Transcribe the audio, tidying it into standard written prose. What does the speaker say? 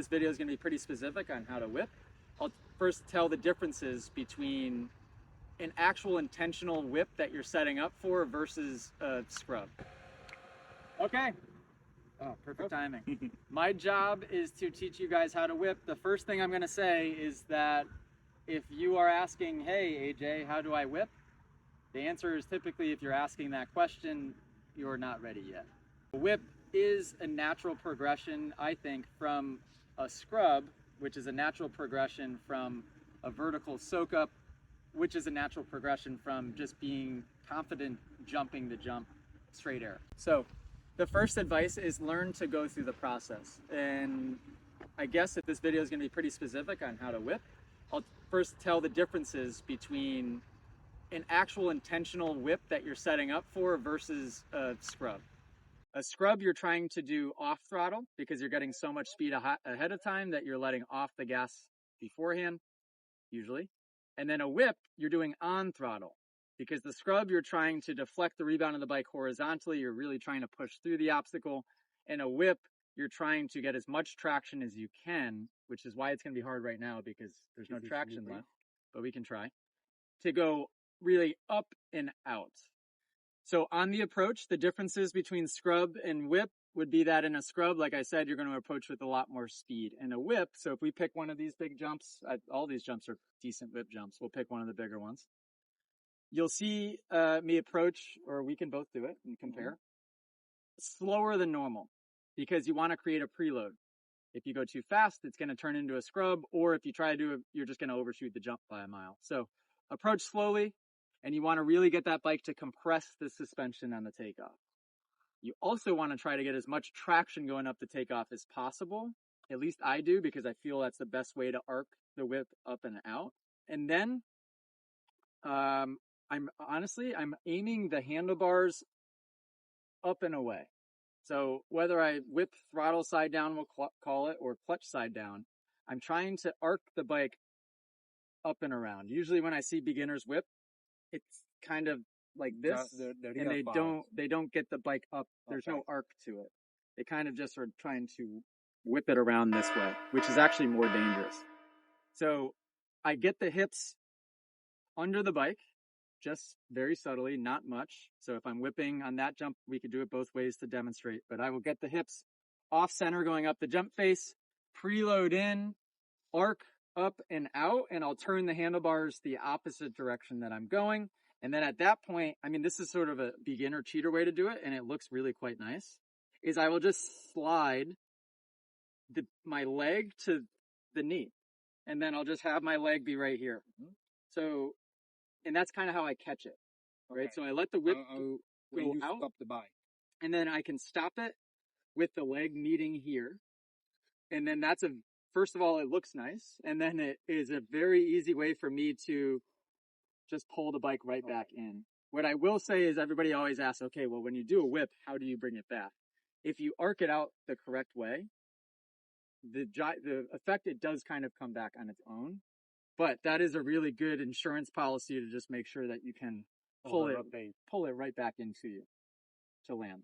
this video is going to be pretty specific on how to whip. I'll first tell the differences between an actual intentional whip that you're setting up for versus a scrub. Okay. Oh, perfect timing. My job is to teach you guys how to whip. The first thing I'm going to say is that if you are asking, hey, AJ, how do I whip? The answer is typically, if you're asking that question, you're not ready yet. A whip is a natural progression, I think, from a scrub, which is a natural progression from a vertical soak up, which is a natural progression from just being confident jumping the jump straight air. So the first advice is learn to go through the process. And I guess if this video is going to be pretty specific on how to whip, I'll first tell the differences between an actual intentional whip that you're setting up for versus a scrub. A scrub you're trying to do off throttle because you're getting so much speed ahead of time that you're letting off the gas beforehand, usually. And then a whip you're doing on throttle because the scrub you're trying to deflect the rebound of the bike horizontally, you're really trying to push through the obstacle. And a whip you're trying to get as much traction as you can, which is why it's going to be hard right now because there's no traction left, but we can try, to go really up and out. So on the approach, the differences between scrub and whip would be that in a scrub, like I said, you're going to approach with a lot more speed. And a whip, so if we pick one of these big jumps, all these jumps are decent whip jumps. We'll pick one of the bigger ones. You'll see me approach, or we can both do it and compare, slower than normal because you want to create a preload. If you go too fast, it's going to turn into a scrub, or if you try to do it, you're just going to overshoot the jump by a mile. So approach slowly, and you want to really get that bike to compress the suspension on the takeoff. You also want to try to get as much traction going up the takeoff as possible. At least I do, because I feel that's the best way to arc the whip up and out. And then I'm aiming the handlebars up and away. So whether I whip throttle side down, we'll call it, or clutch side down, I'm trying to arc the bike up and around. Usually when I see beginners whip, it's kind of like this, and they don't get the bike up. There's no arc to it. They kind of just are trying to whip it around this way, which is actually more dangerous. So I get the hips under the bike, just very subtly, not much. So if I'm whipping on that jump, we could do it both ways to demonstrate, but I will get the hips off center going up the jump face, preload in, arc up and out, and I'll turn the handlebars the opposite direction that I'm going. And then at that point, I mean, this is sort of a beginner cheater way to do it, and it looks really quite nice, is I will just slide my leg to the knee, and then I'll just have my leg be right here. So, and that's kind of how I catch it, right? Okay. So I let the whip go out, stop the bike, and then I can stop it with the leg meeting here. And then first of all, it looks nice, and then it is a very easy way for me to just pull the bike right back in. What I will say is everybody always asks, okay, well, when you do a whip, how do you bring it back? If you arc it out the correct way, the effect, it does kind of come back on its own. But that is a really good insurance policy to just make sure that you can pull it right back into you to land.